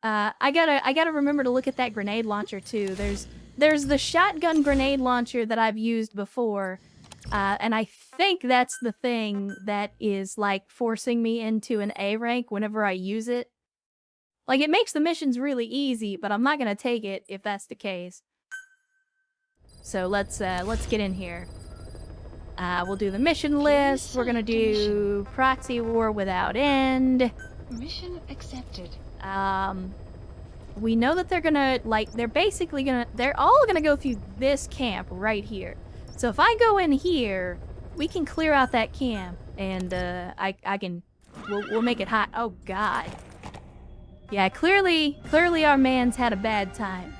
I gotta remember to look at that grenade launcher too. There's the shotgun grenade launcher that I've used before, and I think that's the thing that is like forcing me into an A rank whenever I use it. Like it makes the missions really easy, but I'm not gonna take it if that's the case. So let's get in here. We'll do the mission list. We're gonna do proxy war without end. Mission accepted. We know that they're gonna, like, they're all gonna go through this camp right here. So if I go in here, we can clear out that camp, and, we'll make it hot. Oh, God. Yeah, clearly our man's had a bad time.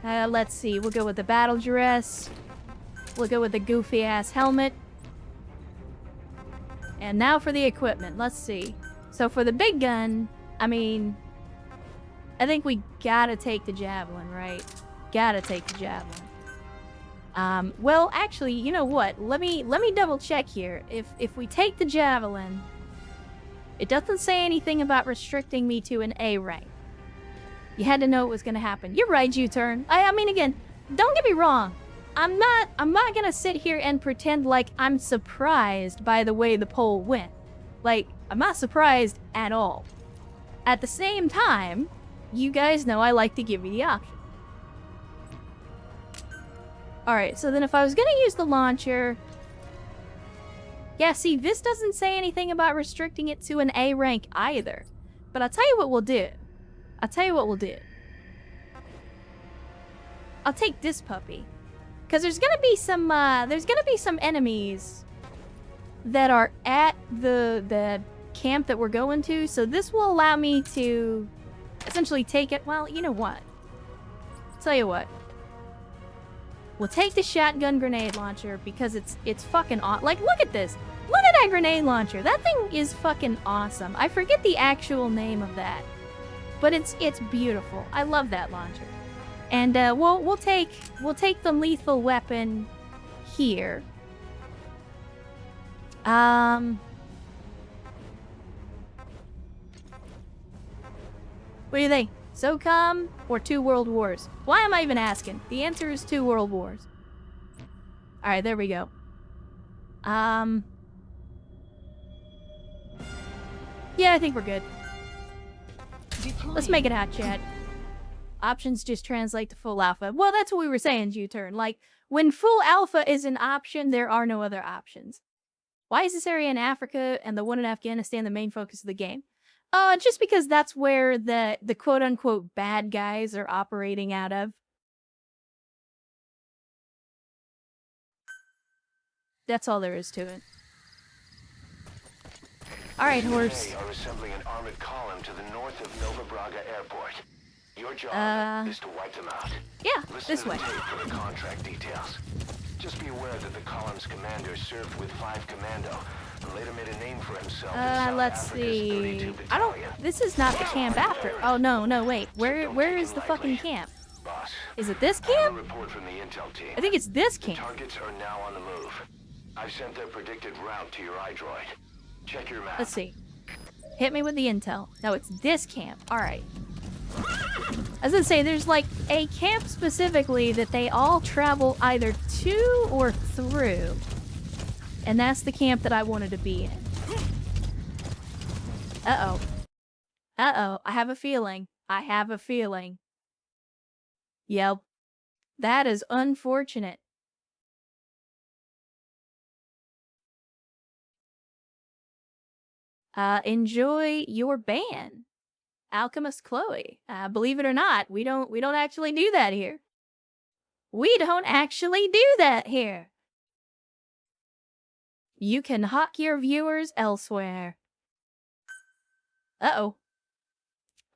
Let's see, we'll go with the battle dress. We'll go with the goofy-ass helmet. And now for the equipment, let's see. So for the big gun, I mean, I think we gotta take the javelin, right? Gotta take the javelin. Well, actually, you know what? Let me double check here. If we take the javelin, it doesn't say anything about restricting me to an A rank. You had to know it was gonna happen. You're right, U-turn. I mean, again, don't get me wrong. I'm not gonna sit here and pretend like I'm surprised by the way the poll went. Like, I'm not surprised at all. At the same time, you guys know I like to give you the option. Alright, so then if I was gonna use the launcher... Yeah, see, this doesn't say anything about restricting it to an A rank either. But I'll tell you what we'll do. I'll take this puppy. Because there's gonna be some enemies that are at the camp that we're going to, so this will allow me to essentially take it. Well, you know what? Tell you what. We'll take the shotgun grenade launcher because it's fucking like, look at this. Look at that grenade launcher. That thing is fucking awesome. I forget the actual name of that, but it's beautiful. I love that launcher. And we'll take the lethal weapon here. What do you think? SOCOM or 2 World Wars? Why am I even asking? The answer is 2 World Wars. Alright, there we go. Yeah, I think we're good. Let's make it hot, chat. Options just translate to full alpha. Well, that's what we were saying, U-turn. Like, when full alpha is an option, there are no other options. Why is this area in Africa and the one in Afghanistan the main focus of the game? Just because that's where the quote-unquote bad guys are operating out of. That's all there is to it. Alright, horse. Are assembling an armored column to the north of Nova Braga Airport. Your job is to wipe them out. Yeah, Listen this to way. the tape for the contract details. Just be aware that the column's commander served with 5 Commando and later made a name for himself in South Let's Africa's see. 32 I don't. Battalion. This is not the camp after. Oh no, wait. Where is the fucking camp? Boss, Is it this I have a camp? report from the intel team. I think it's this camp. Targets are now on the move. I've sent their predicted route to your iDroid. Check your map. Let's see. Hit me with the intel. No, it's this camp. Alright. I was gonna say, there's like a camp specifically that they all travel either to or through. And that's the camp that I wanted to be in. Uh-oh. Uh-oh. I have a feeling. Yep. That is unfortunate. Enjoy your ban. Alchemist Chloe. Believe it or not, we don't actually do that here. You can hawk your viewers elsewhere. Uh-oh.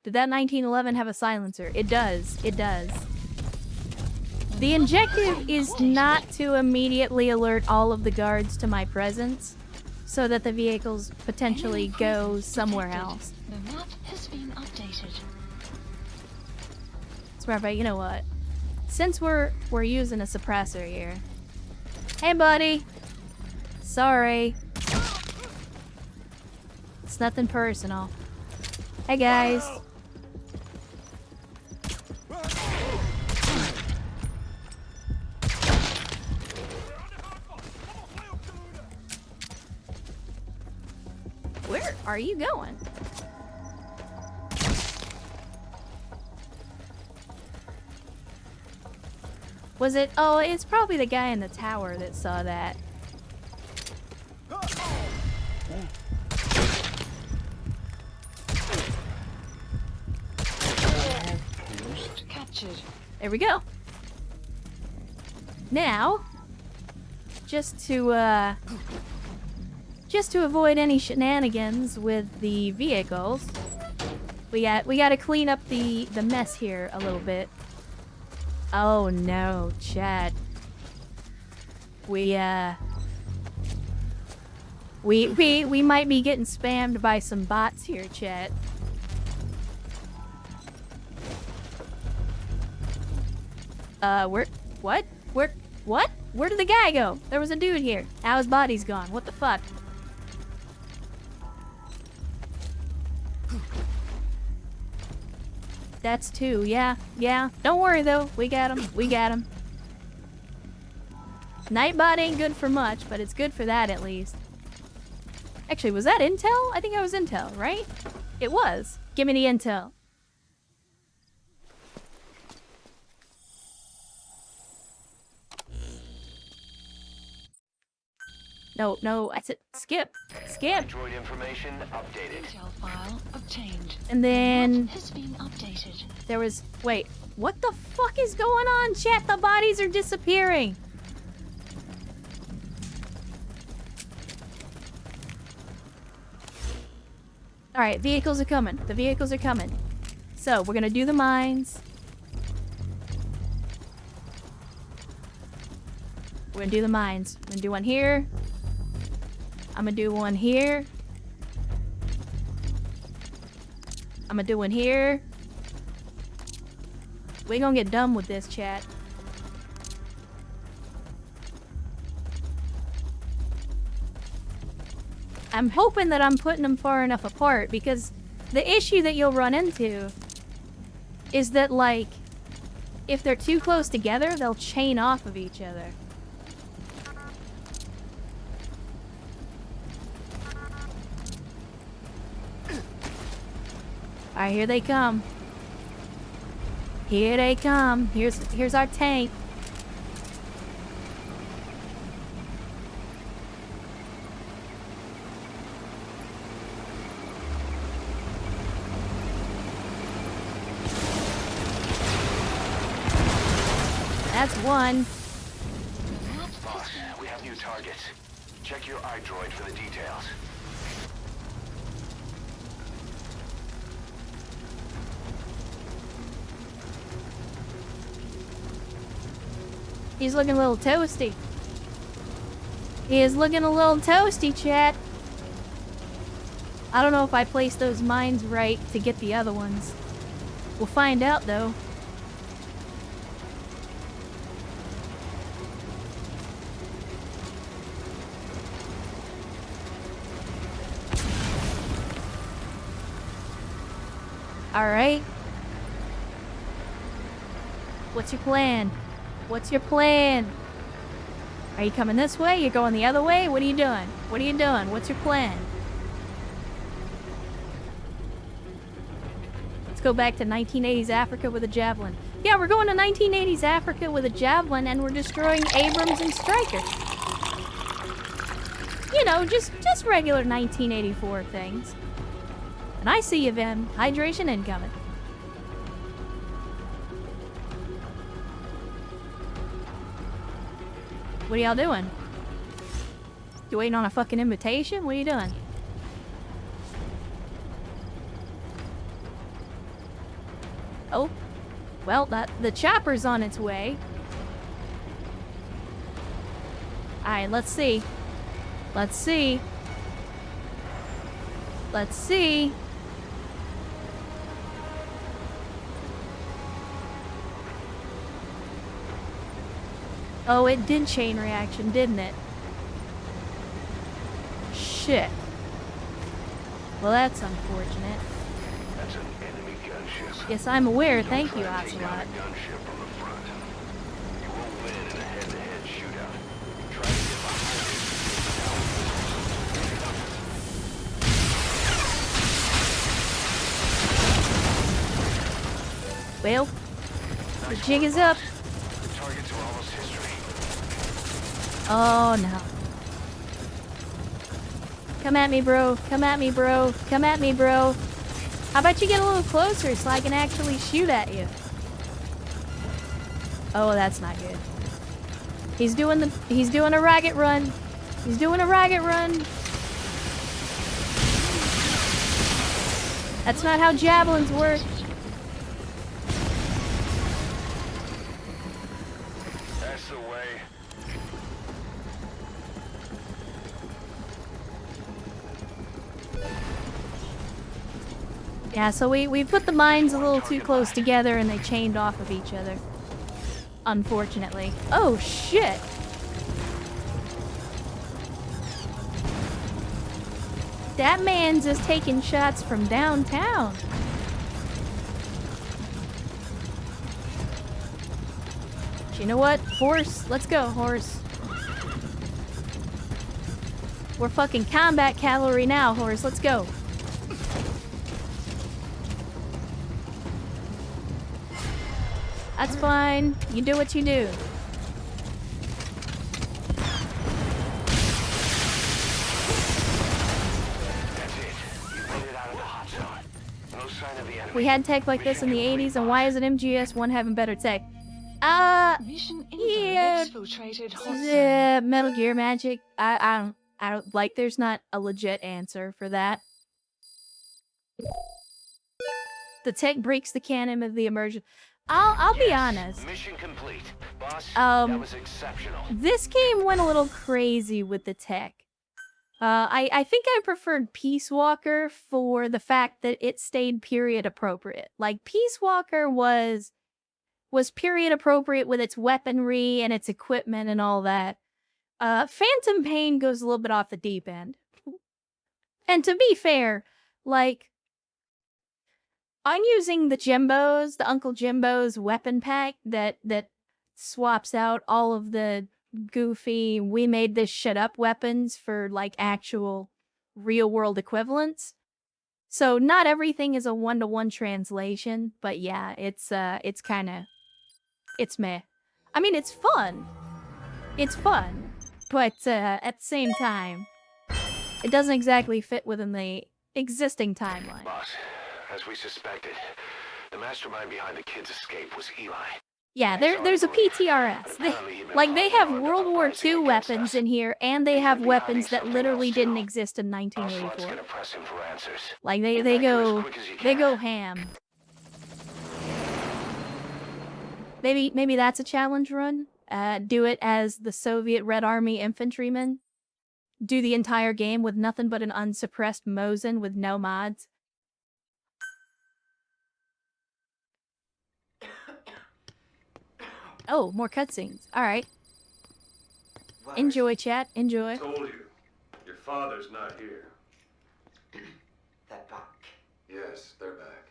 Did that 1911 have a silencer? It does. The objective is not to immediately alert all of the guards to my presence, so that the vehicles potentially go somewhere else. The map has been updated. Swear, but you know what? Since we're using a suppressor here. Hey, buddy. Sorry. It's nothing personal. Hey guys. Where are you going? Was it? Oh, it's probably the guy in the tower that saw that. Captured. There we go. Now, just to avoid any shenanigans with the vehicles, we gotta clean up the mess here a little bit. Oh no, Chad. We might be getting spammed by some bots here, Chad. What? Where did the guy go? There was a dude here. Now his body's gone. What the fuck? That's two. Yeah. Don't worry though. We got him. Nightbot ain't good for much, but it's good for that at least. Actually, was that intel? I think that was intel, right? It was. Give me the intel. No, I said skip. Android information updated. Intel file obtained. And then What has been updated? there was, wait, what the fuck is going on, chat? The bodies are disappearing. Alright, vehicles are coming. The vehicles are coming. So, we're gonna do the mines. We're gonna do the mines. We're gonna do one here. I'm gonna do one here. I'm gonna do one here. We gonna get done with this, chat. I'm hoping that I'm putting them far enough apart, because the issue that you'll run into is that, like, if they're too close together, they'll chain off of each other. Alright, here they come. Here they come. Here's our tank. That's one. Boss, we have new targets. Check your iDroid for the details. He's looking a little toasty. He is looking a little toasty, chat. I don't know if I placed those mines right to get the other ones. We'll find out, though. Alright. What's your plan? What's your plan? Are you coming this way? You're going the other way? What are you doing? What are you doing? What's your plan? Let's go back to 1980s Africa with a javelin. Yeah, we're going to 1980s Africa with a javelin, and we're destroying Abrams and Stryker. You know, just regular 1984 things. And I see you, Vim. Hydration incoming. What are y'all doing? You waiting on a fucking invitation? What are you doing? Oh. Well, the chopper's on its way. Alright, let's see. Let's see. Let's see. Oh, it did chain reaction, didn't it? Shit. Well, that's unfortunate. That's an enemy gunship. Yes, I'm aware. Don't Thank try you, to take down Ocelot. a gunship from the front. You won't win in a head-to-head shootout. Try to get behind it. Well, the jig is up. The targets are almost history. Oh no. Come at me, bro. Come at me, bro. Come at me, bro. How about you get a little closer so I can actually shoot at you? Oh, that's not good. He's doing a rocket run. He's doing a rocket run. That's not how javelins work. That's the way. Yeah, so we put the mines a little too close together and they chained off of each other. Unfortunately. Oh, shit! That man's just taking shots from downtown. But you know what? Horse, let's go, horse. We're fucking combat cavalry now, horse. Let's go. That's fine. You do what you do. That's it. You made it out of the hot zone. No sign of the enemy. We had tech like this in the 80s, and why isn't MGS1 having better tech? Mission info yeah. exfiltrated hot zone. Metal Gear Magic. I don't like. There's not a legit answer for that. The tech breaks the canon of the immersion. I'll be honest. Mission complete. Boss, that was exceptional. This game went a little crazy with the tech. I think I preferred Peace Walker for the fact that it stayed period appropriate. Like, Peace Walker was period appropriate with its weaponry and its equipment and all that. Phantom Pain goes a little bit off the deep end. And to be fair, like, I'm using the Uncle Jimbo's weapon pack that swaps out all of the goofy, we made this shit up weapons for, like, actual real-world equivalents. So not everything is a one-to-one translation, but yeah, it's meh. I mean, it's fun. It's fun. But at the same time, it doesn't exactly fit within the existing timeline. Boss, as we suspected, the mastermind behind the kid's escape was Eli. Yeah, there's a PTRS. They have World War II weapons in here, and they have weapons that literally didn't exist in 1984. Like, they go ham. Maybe that's a challenge run. Do it as the Soviet Red Army infantryman. Do the entire game with nothing but an unsuppressed Mosin with no mods. Oh, more cutscenes. Alright. Enjoy, chat. Enjoy. I told you. Your father's not here. They're back. Yes, they're back.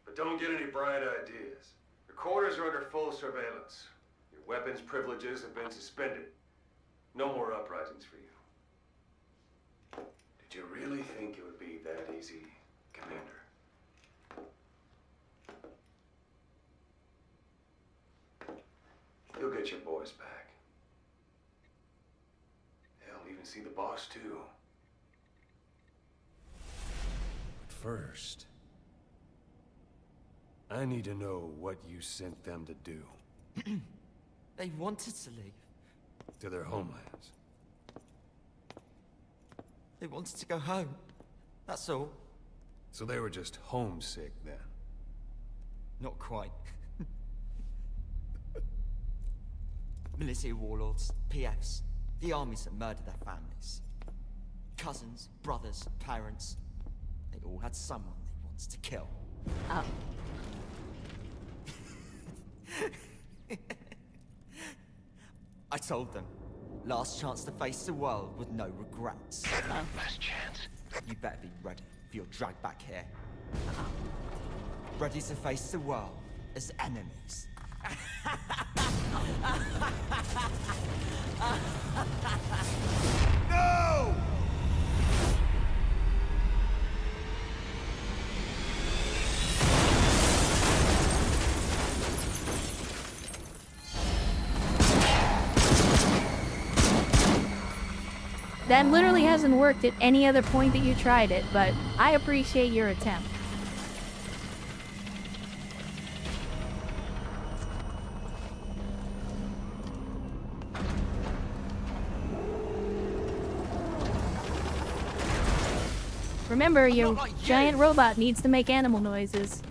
But don't get any bright ideas. Your quarters are under full surveillance. Your weapons privileges have been suspended. No more uprisings for you. Did you really think it would be that easy, Commander? You'll get your boys back. They'll even see the boss, too. But first, I need to know what you sent them to do. They wanted to leave. To their homelands. They wanted to go home. That's all. So they were just homesick then? Not quite. Military warlords, PFs, the armies that murdered their families. Cousins, brothers, parents. They all had someone they wanted to kill. Oh. I told them, last chance to face the world with no regrets. Last chance. You better be ready for your drag back here. ready to face the world as enemies. No! That literally hasn't worked at any other point that you tried it, but I appreciate your attempt. Remember, your giant robot needs to make animal noises.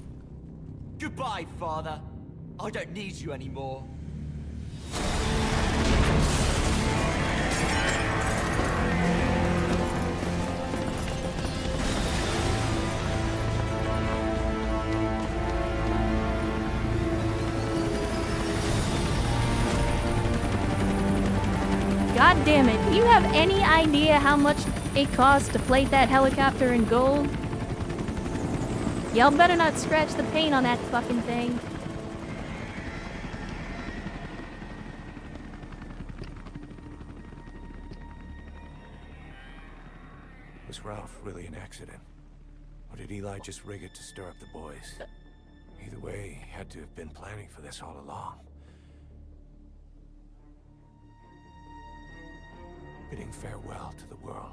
Goodbye, Father. I don't need you anymore. God damn it, do you have any idea how much it costs to plate that helicopter in gold? Y'all better not scratch the paint on that fucking thing. Was Ralph really an accident? Or did Eli just rig it to stir up the boys? Either way, he had to have been planning for this all along. Bidding farewell to the world.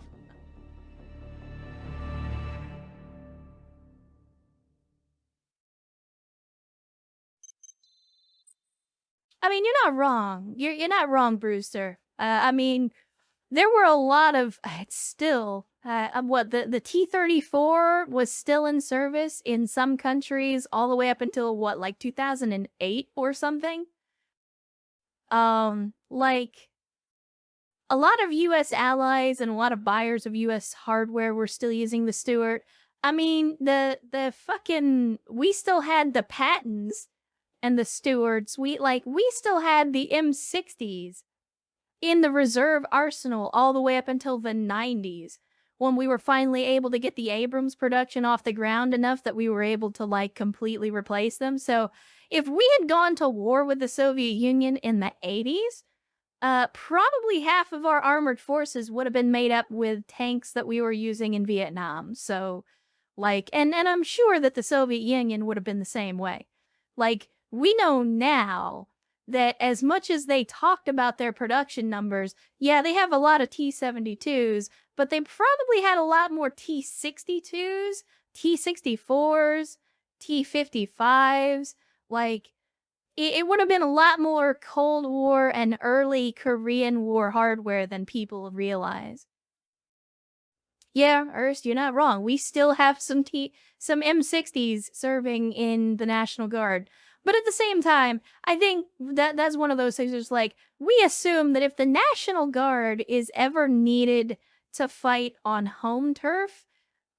I mean, you're not wrong. You're not wrong, Brewster. I mean, there were a lot of it's still what the T-34 was still in service in some countries all the way up until what, like 2008 or something. Like a lot of U.S. allies and a lot of buyers of U.S. hardware were still using the Stuart. I mean, the fucking we still had the Pattons and the Stuarts. We still had the M60s in the reserve arsenal all the way up until the 90s, when we were finally able to get the Abrams production off the ground enough that we were able to like completely replace them. So if we had gone to war with the Soviet Union in the 80s, probably half of our armored forces would have been made up with tanks that we were using in Vietnam. So, like, and I'm sure that the Soviet Union would have been the same way. Like, we know now that as much as they talked about their production numbers, yeah, they have a lot of T-72s, but they probably had a lot more T-62s, T-64s, T-55s. Like, it would have been a lot more Cold War and early Korean War hardware than people realize. Yeah, Ernst, you're not wrong. We still have some M60s serving in the National Guard. But at the same time, I think that's one of those things that's like, we assume that if the National Guard is ever needed to fight on home turf,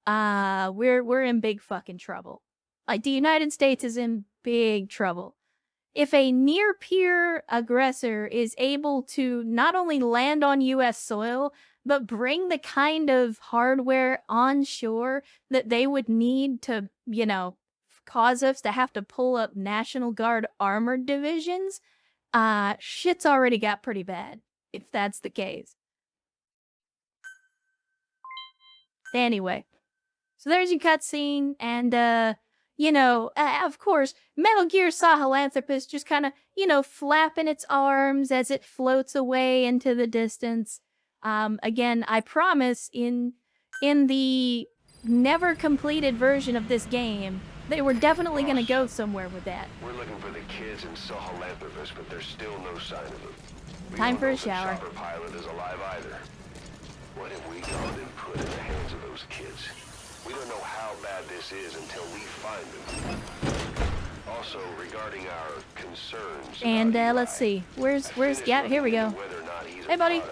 we're in big fucking trouble. Like, the United States is in big trouble. If a near-peer aggressor is able to not only land on U.S. soil, but bring the kind of hardware onshore that they would need to, you know, cause us to have to pull up National Guard armored divisions, shit's already got pretty bad, if that's the case. Anyway, so there's your cutscene, and, you know, of course, Metal Gear Sahelanthropus just kind of, you know, flapping its arms as it floats away into the distance. Again, I promise in the never completed version of this game, they were definitely going to go somewhere with that. We're looking for the kids in Sahelanthropus, but there's still no sign of them. Time for a shower. The chopper pilot is alive either. What have we gone and put in the hands of those kids? We don't know how bad this is until we find them. Also, regarding our concerns. And let's see, where's yeah, here we go. Hey, buddy.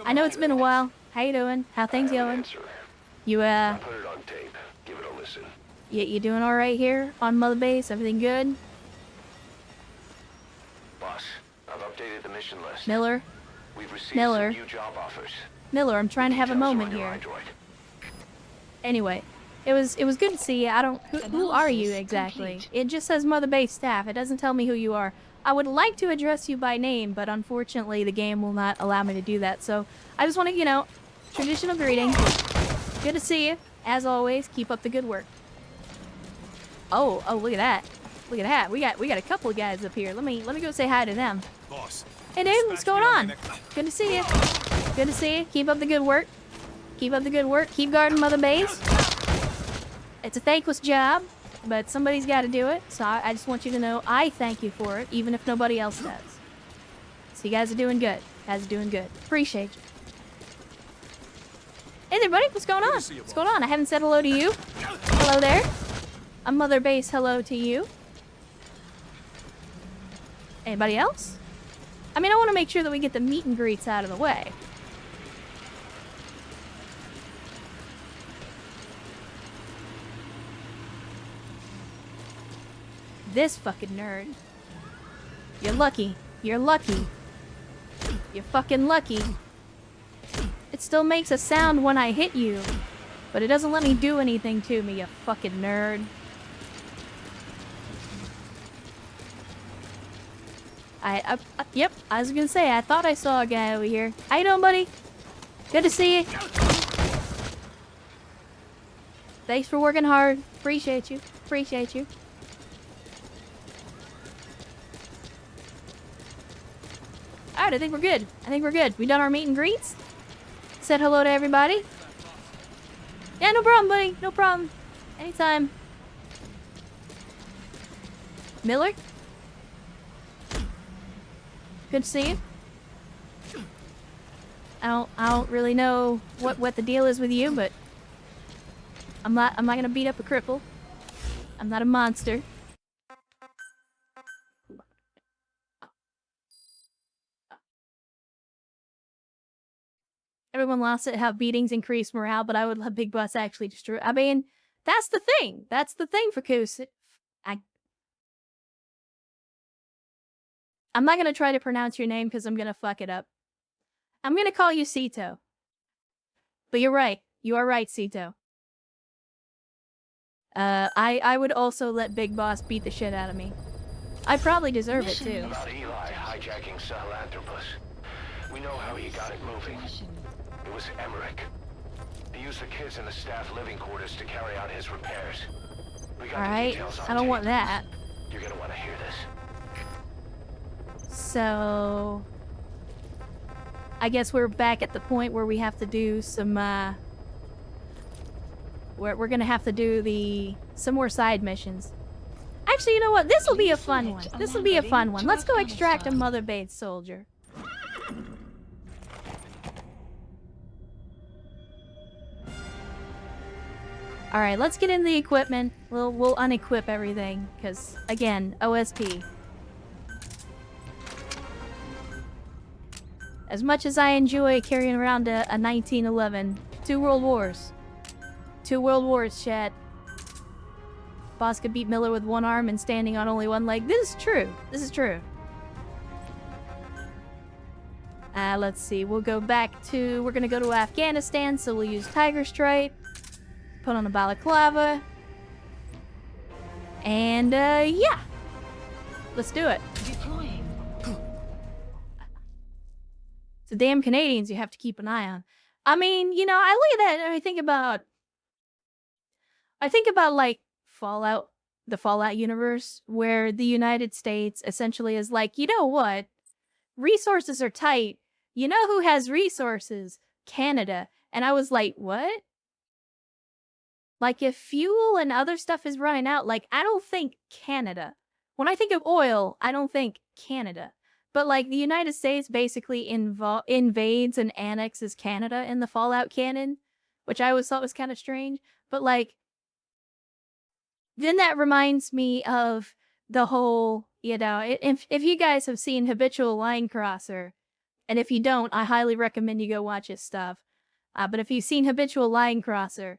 I know it's been a while. How you doing? How things going? You put it on tape. Give it a listen. You doing all right here on Mother Base? Everything good? Boss, I've updated the mission list. Miller. We've received Miller. some new job offers. Miller, I'm trying to have a Details are moment on your here. iDroid. Anyway, It was good to see you. I don't... Who are you exactly? It just says Mother Base staff. It doesn't tell me who you are. I would like to address you by name, but unfortunately the game will not allow me to do that. So I just want to, you know, traditional greeting. Good to see you. As always, keep up the good work. Oh, look at that. Look at that. We got a couple of guys up here. Let me go say hi to them. Boss. Hey dude, what's going on? Good to see you. Good to see you. Keep up the good work. Keep up the good work. Keep guarding Mother Base. It's a thankless job, but somebody's got to do it. So I just want you to know I thank you for it, even if nobody else does. So you guys are doing good. Guys are doing good. Appreciate you. Hey there, buddy. What's going on? What's going on? I haven't said hello to you. Hello there. A Mother Base hello to you. Anybody else? I mean, I want to make sure that we get the meet and greets out of the way. This fucking nerd. You're lucky. You're lucky. You're fucking lucky. It still makes a sound when I hit you, but it doesn't let me do anything to me, you fucking nerd. Yep, I was gonna say, I thought I saw a guy over here. How you doing, buddy? Good to see you. Thanks for working hard. Appreciate you. Appreciate you. Alright, I think we're good. I think we're good. We done our meet and greets? Said hello to everybody? Yeah, no problem, buddy. No problem. Anytime. Miller? Good to see you. I don't really know what the deal is with you, but I'm not gonna beat up a cripple. I'm not a monster. Everyone lost it, how beatings increase morale, but I would let Big Boss actually destroy. I mean, that's the thing. That's the thing for Koos. I'm not gonna try to pronounce your name because I'm gonna fuck it up. I'm gonna call you Sito. But you're right. You are right, Sito. I would also let Big Boss beat the shit out of me. I probably deserve it too. About Eli hijacking Sahelanthropus. We know how he got it moving. It was Emmerich. He used the kids in the staff living quarters to carry out his repairs. We got the details on I don't tape. want that. You're gonna want to hear this. So I guess we're back at the point where we have to do some we're gonna have to do some more side missions. Actually, you know what? This will be a fun one. This will be a fun one. Let's go extract a Mother Base soldier. Alright, let's get in the equipment. We'll unequip everything, because, again, OSP. As much as I enjoy carrying around a 1911, 2 World Wars. 2 World Wars, chat. Boss could beat Miller with one arm and standing on only one leg. This is true. This is true. Let's see. We'll go back to... We're gonna go to Afghanistan, so we'll use Tiger Stripe. Put on a balaclava. And, yeah. Let's do it. Deploying. It's the damn Canadians you have to keep an eye on. I mean, you know, I look at that and I think about, like, Fallout, the Fallout universe, where the United States essentially is like, you know what? Resources are tight. You know who has resources? Canada. And I was like, what? Like, if fuel and other stuff is running out, like, I don't think Canada. When I think of oil, I don't think Canada. But, like, the United States basically invades and annexes Canada in the Fallout canon, which I always thought was kind of strange. But, like, then that reminds me of the whole, you know, if you guys have seen Habitual Line Crosser, and if you don't, I highly recommend you go watch his stuff. But if you've seen Habitual Line Crosser,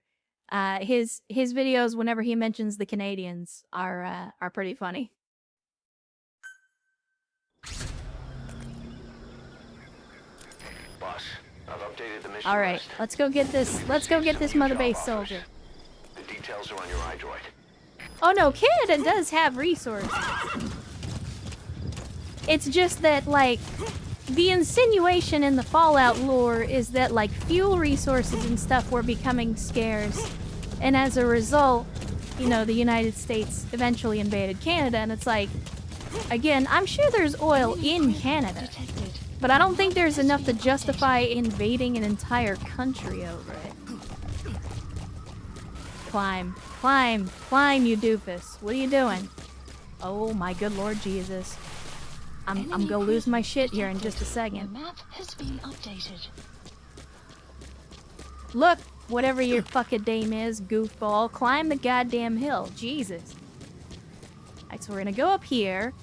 his videos, whenever he mentions the Canadians, are pretty funny. Boss, I've updated the mission All right, list. let's go get this. Let's go get this Mother Base soldier. The Details are on your iDroid. Oh no, Canada does have resources. It's just that, like, the insinuation in the Fallout lore is that, like, fuel resources and stuff were becoming scarce. And as a result, you know, the United States eventually invaded Canada. And it's like, again, I'm sure there's oil in Canada. But I don't think there's enough to justify invading an entire country over it. Climb. Climb. Climb, you doofus. What are you doing? Oh my good Lord Jesus. I'm gonna lose my shit here in just a second. Map has been updated. Look, whatever your fucking name is, goofball, climb the goddamn hill. Jesus. Alright, so we're gonna go up here.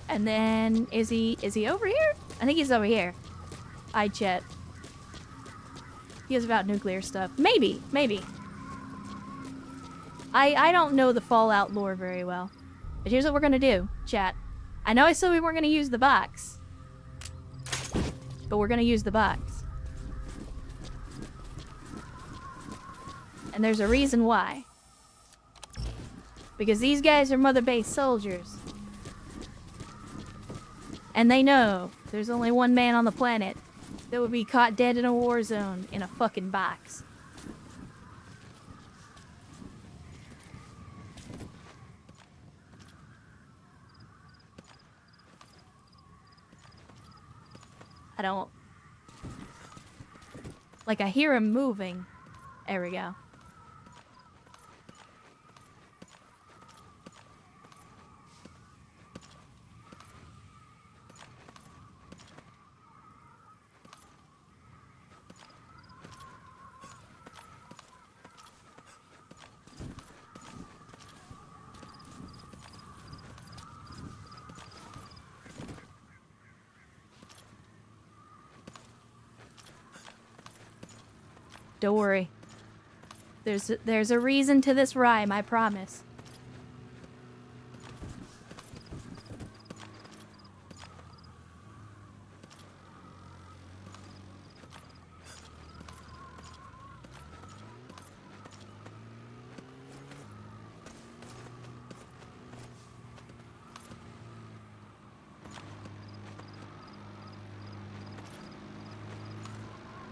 And then, is he over here? I think he's over here. I chat. He is about nuclear stuff. Maybe. I don't know the Fallout lore very well. But here's what we're gonna do, chat. I know I said we weren't gonna use the box. But we're gonna use the box. And there's a reason why. Because these guys are Mother Base soldiers. And they know there's only one man on the planet that would be caught dead in a war zone in a fucking box. I don't... Like, I hear him moving. There we go. Don't worry. There's a reason to this rhyme, I promise.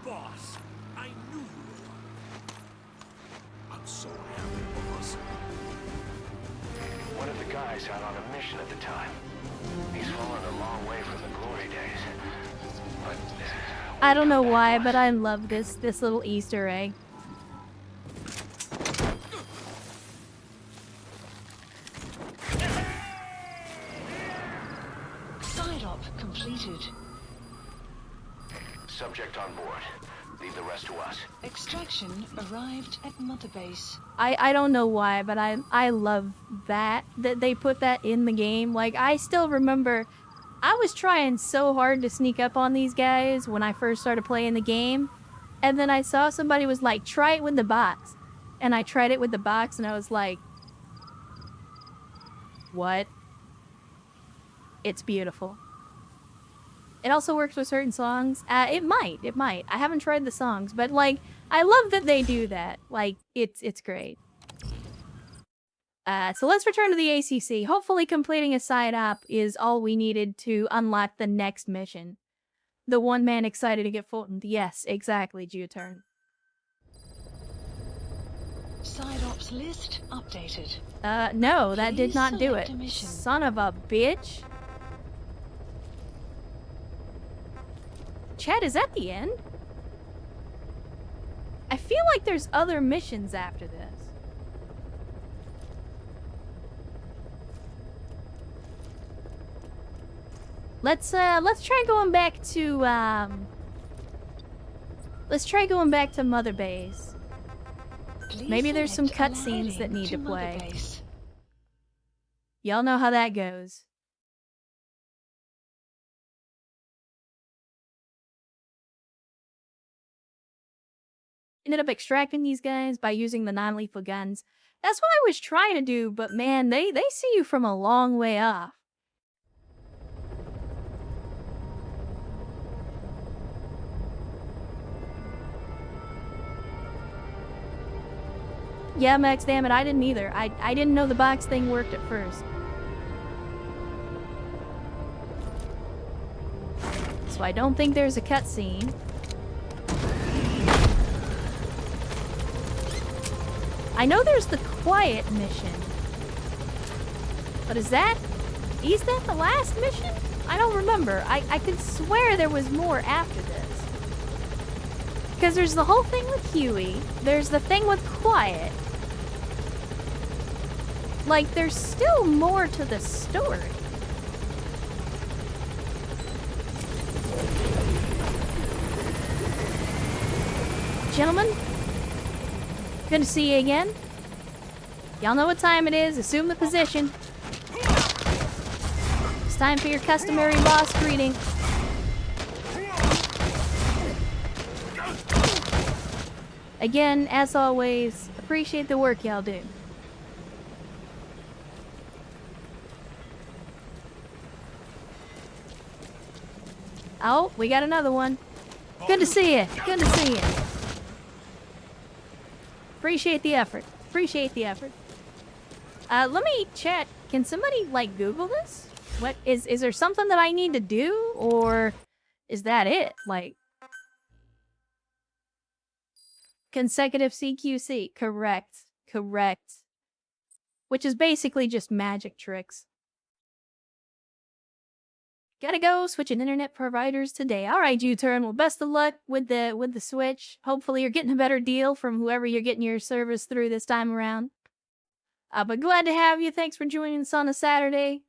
Boss, I knew you were. I'm so happy, boss. One of the guys out on a mission at the time. He's fallen a long way from the glory days. But I don't know why, but I love this little Easter egg. Side op completed. subject on board. Leave the rest to us. Extraction arrived at Mother Base. I don't know why, but I love that they put that in the game. Like, I still remember I was trying so hard to sneak up on these guys when I first started playing the game. And then I saw somebody was like, try it with the box. And I tried it with the box and I was like, what? It's beautiful. It also works with certain songs. It might. I haven't tried the songs, but like, I love that they do that. Like, it's great. So let's return to the ACC. Hopefully completing a side op is all we needed to unlock the next mission. The one man excited to get fultoned. Yes, exactly, Geoturn. Side ops list updated. No, that did Please not do select it. a mission. Son of a bitch. Chad, is that the end? I feel like there's other missions after this. Let's try going back to let's try going back to Mother Base. Please Maybe there's some select cutscenes that aligning need to Mother play. Base. Y'all know how that goes. Ended up extracting these guys by using the non-lethal guns. That's what I was trying to do, but man, they see you from a long way off. Yeah, Max, damn it, I didn't either. I didn't know the box thing worked at first. So I don't think there's a cutscene. I know there's the quiet mission. But is that the last mission? I don't remember. I could swear there was more after this. Because there's the whole thing with Huey. There's the thing with Quiet. Like, there's still more to the story. Gentlemen, good to see you again. Y'all know what time it is. Assume the position. It's time for your customary boss greeting. Again, as always, appreciate the work y'all do. Oh, we got another one. Good to see you. Good to see you. Appreciate the effort. Appreciate the effort. Let me chat. Can somebody, like, Google this? What is there something that I need to do? Or is that it? Like, consecutive CQC. Correct. Correct. Which is basically just magic tricks. Gotta go, switching internet providers today. Alright, U-turn. Well, best of luck with the switch. Hopefully you're getting a better deal from whoever you're getting your service through this time around. But glad to have you. Thanks for joining us on a Saturday.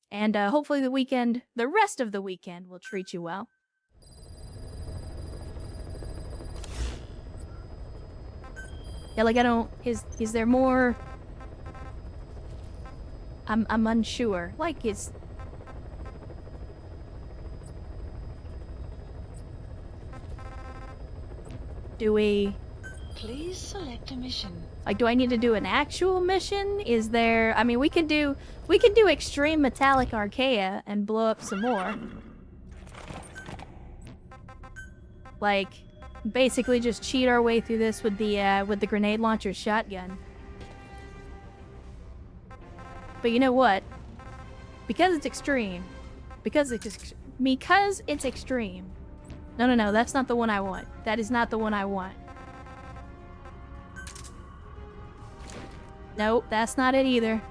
And hopefully the rest of the weekend will treat you well. Yeah, like I don't, is there more? I'm unsure. Like, is... Do we... Please select a mission. Like, do I need to do an actual mission? Is there... I mean, we could do Extreme Metallic Archaea and blow up some more. Like, basically just cheat our way through this with the grenade launcher shotgun. But you know what? Because it's extreme. Because it's extreme. No, that's not the one I want. That is not the one I want. Nope, that's not it either.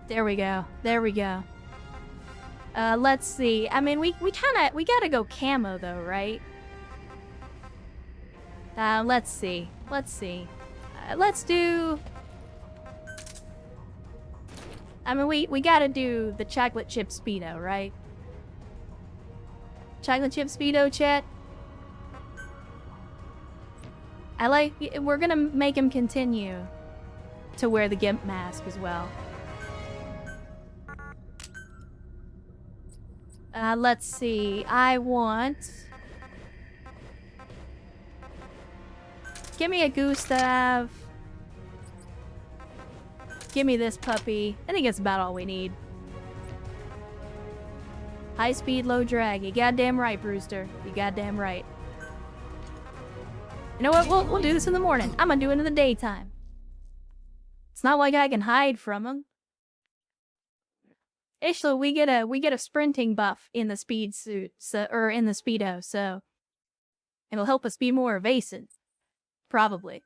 There we go. There we go. Let's see. I mean, we gotta go camo though, right? Let's see. Let's see. Let's do... I mean, we gotta do the chocolate chip Speedo, right? Chocolate chip Speedo, chat? We're gonna make him continue to wear the GIMP mask as well. Let's see. I want... Give me a Gustav. Give me this puppy. I think it's about all we need. High speed, low drag. You goddamn right, Brewster. You goddamn right. You know what? We'll do this in the morning. I'm gonna do it in the daytime. It's not like I can hide from him. Ishla, we get a sprinting buff in the speed suit, or in the Speedo, so it'll help us be more evasive. Probably.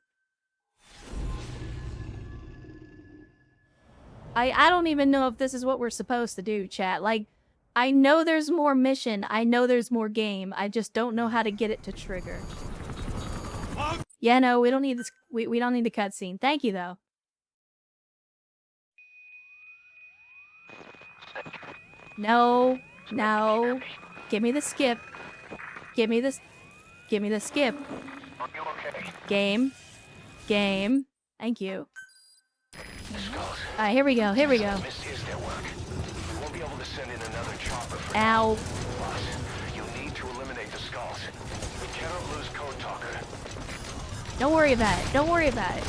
I don't even know if this is what we're supposed to do, chat. Like, I know there's more mission. I know there's more game. I just don't know how to get it to trigger. Yeah, no, we don't need this. We don't need the cutscene. Thank you, though. No. No. Give me the skip. Give me this. Give me the skip. Game. Game. Thank you. Alright, here we go. Here we go. Ow. You need to eliminate the skulls. We cannot lose Code Talker. Don't worry about it. Don't worry about it.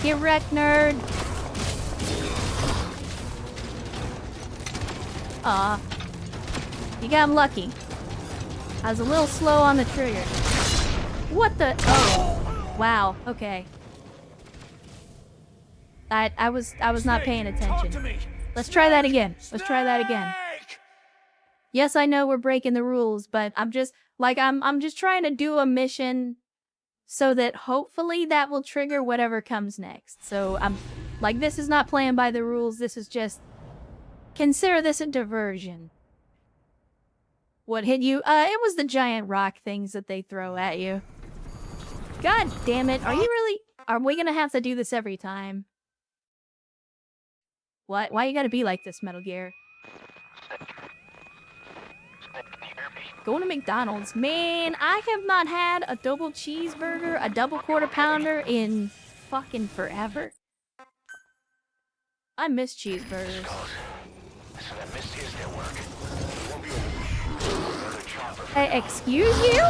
Get wrecked, nerd. Aw. You got him lucky. I was a little slow on the trigger. What the? Oh, wow. Okay. I was not paying attention. Let's try that again. Let's try that again. Yes, I know we're breaking the rules, but I'm just like I'm just trying to do a mission so that hopefully that will trigger whatever comes next. So I'm like, this is not playing by the rules. This is just consider this a diversion. What hit you? It was the giant rock things that they throw at you. God damn it. Are you really? Are we gonna have to do this every time? What? Why you gotta be like this, Metal Gear? Going to McDonald's. Man, I have not had a double cheeseburger, a double quarter pounder in fucking forever. I miss cheeseburgers. Hey, excuse you?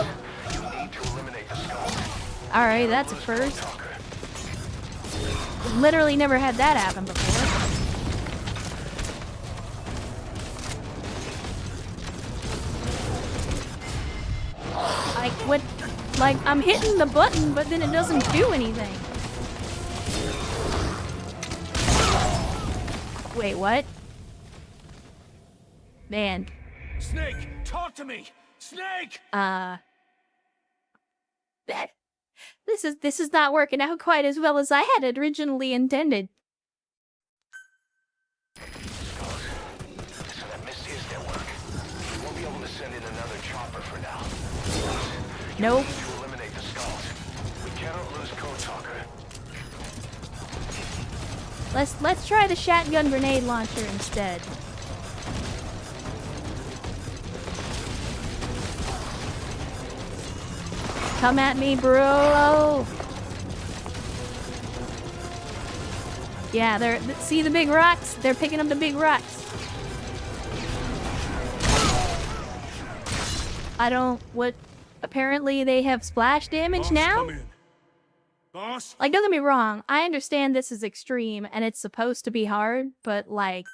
Alright, that's a first. Literally never had that happen before. Like, what? Like, I'm hitting the button, but then it doesn't do anything. Wait, what? Man. Snake, talk to me! Snake! This is not working out quite as well as I had originally intended. Nope. Let's try the shotgun grenade launcher instead. Come at me, bro. Yeah, see the big rocks? They're picking up the big rocks. What? Apparently they have splash damage Boss, now? come in. Boss? Like, don't get me wrong, I understand this is extreme and it's supposed to be hard, but like...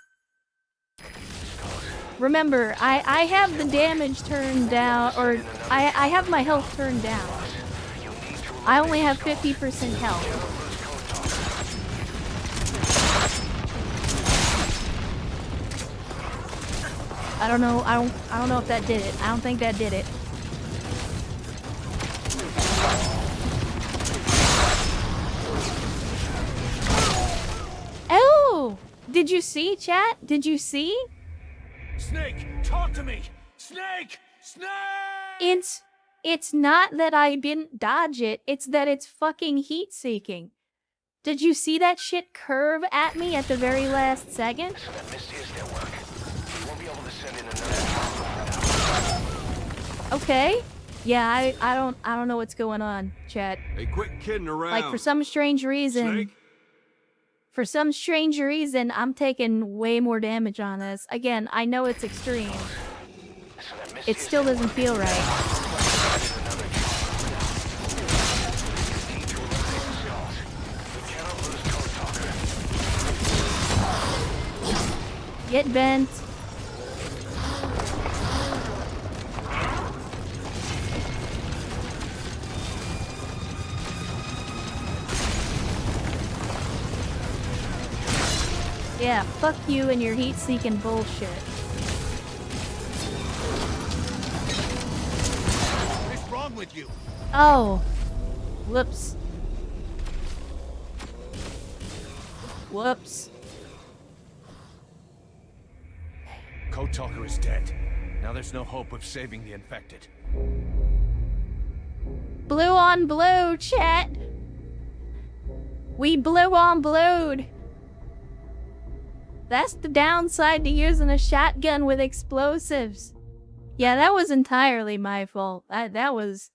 Remember, I have the damage turned down, or I have my health turned down. I only have 50% health. I don't know if that did it. I don't think that did it. Oh! Did you see, chat? Did you see? Snake, talk to me! Snake! Snake! It's not that I didn't dodge it, it's that it's fucking heat-seeking. Did you see that shit curve at me at the very last second? Okay. Yeah, I don't know what's going on, chat. Hey, quit kidding around. Like, for some strange reason... Snake? For some strange reason, I'm taking way more damage on this. Again, I know it's extreme. It still doesn't feel right. Get bent. Yeah, fuck you and your heat-seeking bullshit. What's wrong with you? Oh. Whoops. Whoops. Code Talker is dead. Now there's no hope of saving the infected. Blue on blue, chat. We blue on blued. That's the downside to using a shotgun with explosives. Yeah, that was entirely my fault. That was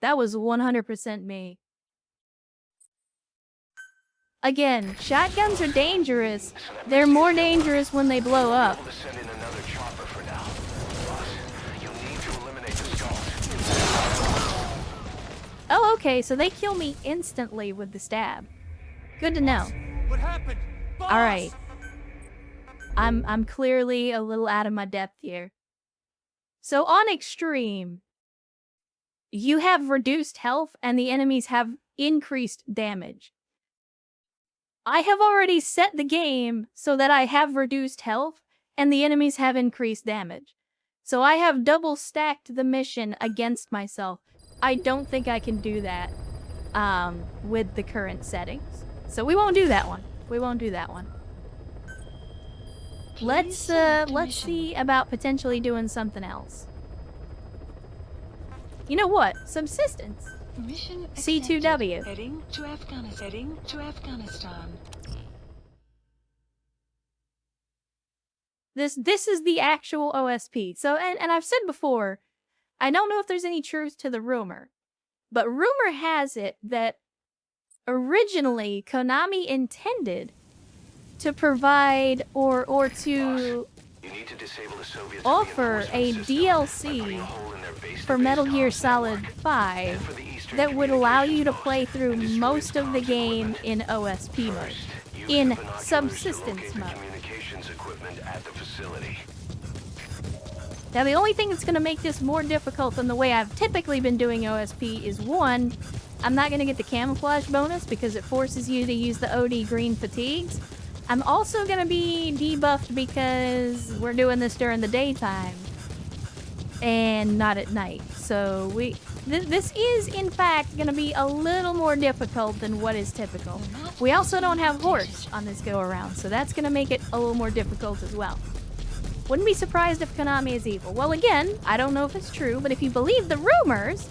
100% me. Again, shotguns are dangerous. They're more dangerous when they blow up. Oh, okay, so they kill me instantly with the stab. Good to know. What happened? Boss! All right. I'm clearly a little out of my depth here. So on extreme, you have reduced health and the enemies have increased damage. I have already set the game so that I have reduced health and the enemies have increased damage. So I have double stacked the mission against myself. I don't think I can do that with the current settings. So we won't do that one. We won't do that one. Let's see about potentially doing something else. You know what? Subsistence. Mission C2W. accepted. Heading to Afghanistan. This is the actual OSP. So, and I've said before, I don't know if there's any truth to the rumor, but rumor has it that originally Konami intended to provide or to You need to disable the Soviet offer a reinforcement system by putting DLC a hole in their base-to-base for Metal Gear comms Solid network. 5 And for the Eastern that would allow you to communications play post through and destroy most of the comms game equipment. in OSP mode, First, use in the binoculars to subsistence locate the mode. communications equipment at the facility. Now, the only thing that's going to make this more difficult than the way I've typically been doing OSP is, one, I'm not going to get the camouflage bonus because it forces you to use the OD green fatigues. I'm also going to be debuffed because we're doing this during the daytime and not at night. So this is, in fact, going to be a little more difficult than what is typical. We also don't have horse on this go-around, so that's going to make it a little more difficult as well. Wouldn't be surprised if Konami is evil. Well, again, I don't know if it's true, but if you believe the rumors,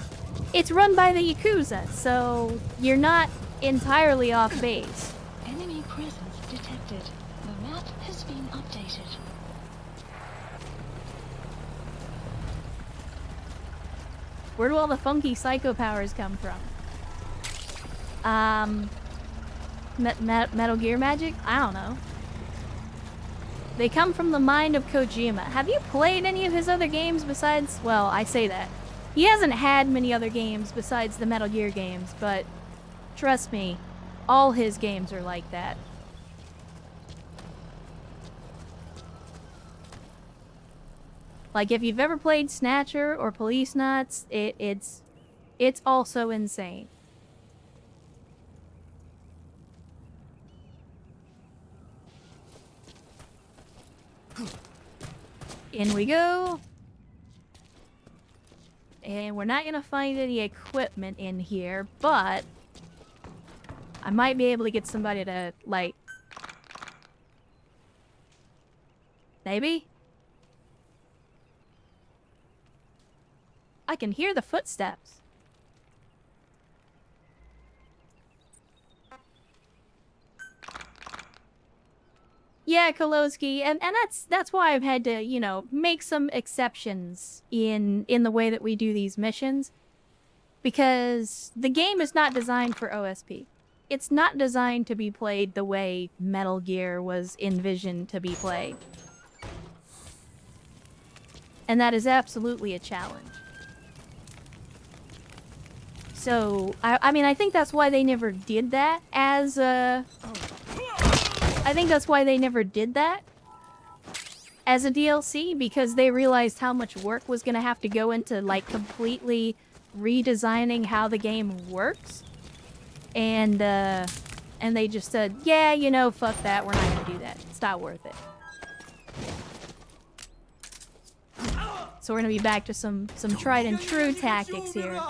it's run by the Yakuza, so you're not entirely off base. Enemy presence detected. The map has been updated. Where do all the funky psycho powers come from? Metal Gear magic? I don't know. They come from the mind of Kojima. Have you played any of his other games besides... Well, I say that. He hasn't had many other games besides the Metal Gear games, but trust me, all his games are like that. Like, if you've ever played Snatcher or Police Knots, it's also insane. In we go. And we're not gonna find any equipment in here, but I might be able to get somebody to, like... Maybe? I can hear the footsteps. Yeah, Kolowski, and that's why I've had to, you know, make some exceptions in the way that we do these missions. Because the game is not designed for OSP. It's not designed to be played the way Metal Gear was envisioned to be played. And that is absolutely a challenge. So, I mean, I think that's why they never did that as a... I think that's why they never did that as a DLC, because they realized how much work was going to have to go into, like, completely redesigning how the game works. And they just said, yeah, you know, fuck that, we're not going to do that. It's not worth it. So we're going to be back to some tried and true tactics here.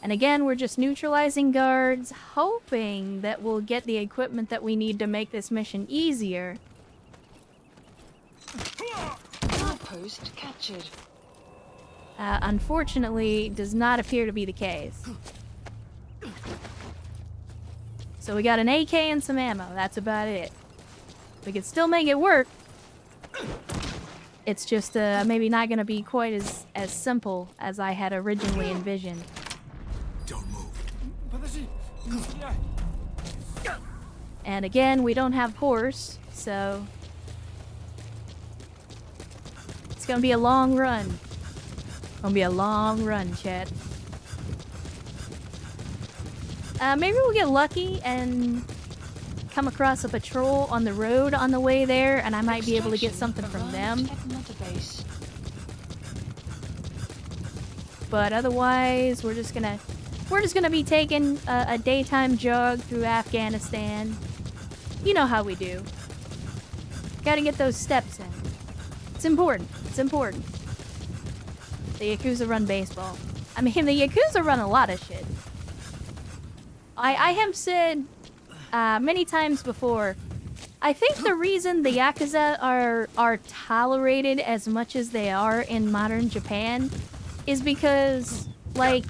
And again, we're just neutralizing guards, hoping that we'll get the equipment that we need to make this mission easier. Outpost captured. Unfortunately, does not appear to be the case. So we got an AK and some ammo. That's about it. We could still make it work. It's just maybe not going to be quite as simple as I had originally envisioned. Don't move. And again, we don't have horse, so it's gonna be a long run. Gonna be a long run, chat. Maybe we'll get lucky and come across a patrol on the road on the way there, and I might be able to get something from them. But otherwise, we're just gonna be taking a daytime jog through Afghanistan. You know how we do. Gotta get those steps in. It's important. It's important. The Yakuza run baseball. I mean, the Yakuza run a lot of shit. I have said many times before, I think the reason the Yakuza are tolerated as much as they are in modern Japan is because, like,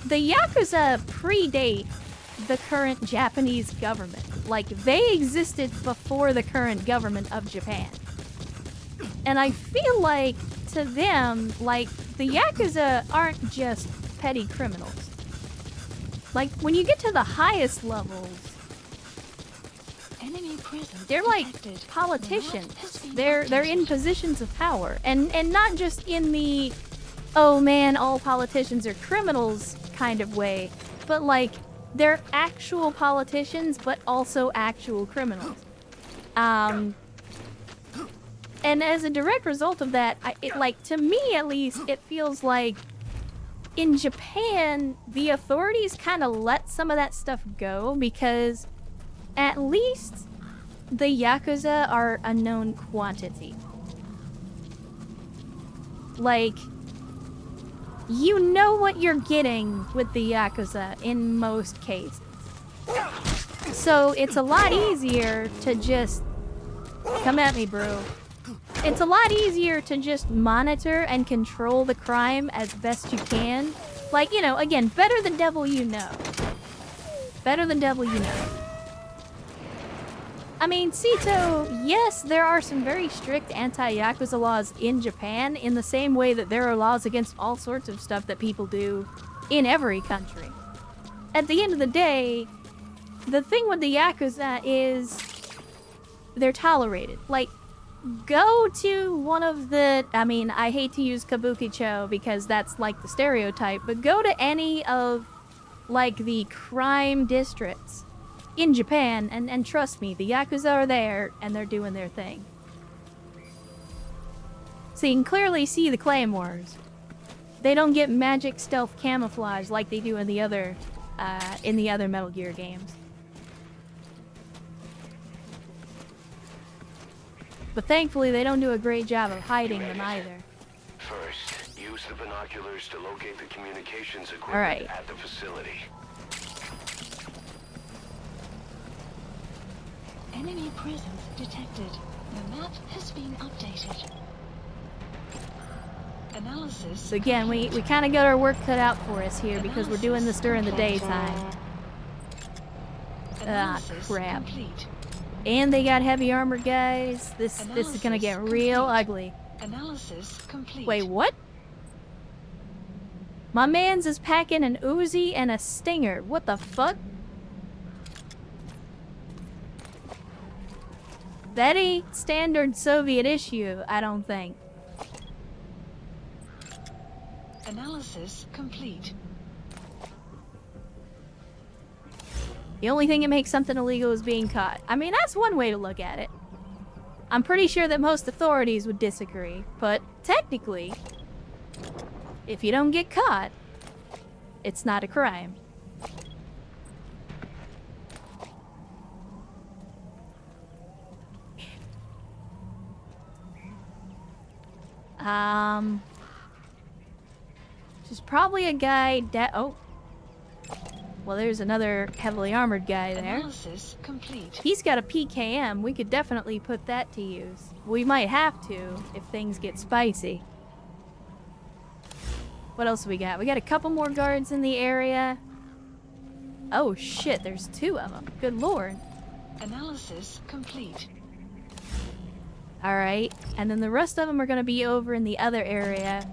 the Yakuza predate the current Japanese government. Like, they existed before the current government of Japan. And I feel like, to them, like, the Yakuza aren't just petty criminals. Like, when you get to the highest levels, they're like politicians. They're in positions of power. And not just in the, oh man, all politicians are criminals kind of way, but like, they're actual politicians, but also actual criminals. And as a direct result of that, to me at least, it feels like in Japan, the authorities kind of let some of that stuff go because at least the Yakuza are a known quantity. Like, you know what you're getting with the Yakuza in most cases. So it's a lot easier to just... Come at me, bro. It's a lot easier to just monitor and control the crime as best you can. Like, you know, again, better the devil you know. Better the devil you know. I mean, Sito, yes, there are some very strict anti-Yakuza laws in Japan in the same way that there are laws against all sorts of stuff that people do in every country. At the end of the day, the thing with the Yakuza is they're tolerated. Like, go to one of the... I mean, I hate to use Kabukicho because that's like the stereotype, but go to any of, like, the crime districts in Japan, and trust me, the Yakuza are there, and they're doing their thing. So you can clearly see the claymores. They don't get magic stealth camouflage like they do in the other Metal Gear games. But thankfully, they don't do a great job of hiding them either. First, use the binoculars to locate the communications equipment at the facility. Enemy presence detected. The map has been updated. Analysis. So again, we kind of got our work cut out for us here because we're doing this during the daytime. Ah, crap. Complete. And they got heavy armored guys. This is gonna get real ugly. Analysis complete. Wait, what? My man's is packing an Uzi and a Stinger. What the fuck? That ain't standard Soviet issue, I don't think. Analysis complete. The only thing that makes something illegal is being caught. I mean, that's one way to look at it. I'm pretty sure that most authorities would disagree, but technically, if you don't get caught, it's not a crime. There's probably a guy oh. Well, there's another heavily armored guy there. Analysis complete. He's got a PKM. We could definitely put that to use. We might have to if things get spicy. What else do we got? We got a couple more guards in the area. Oh shit, there's two of them. Good lord. Analysis complete. Alright, and then the rest of them are gonna be over in the other area.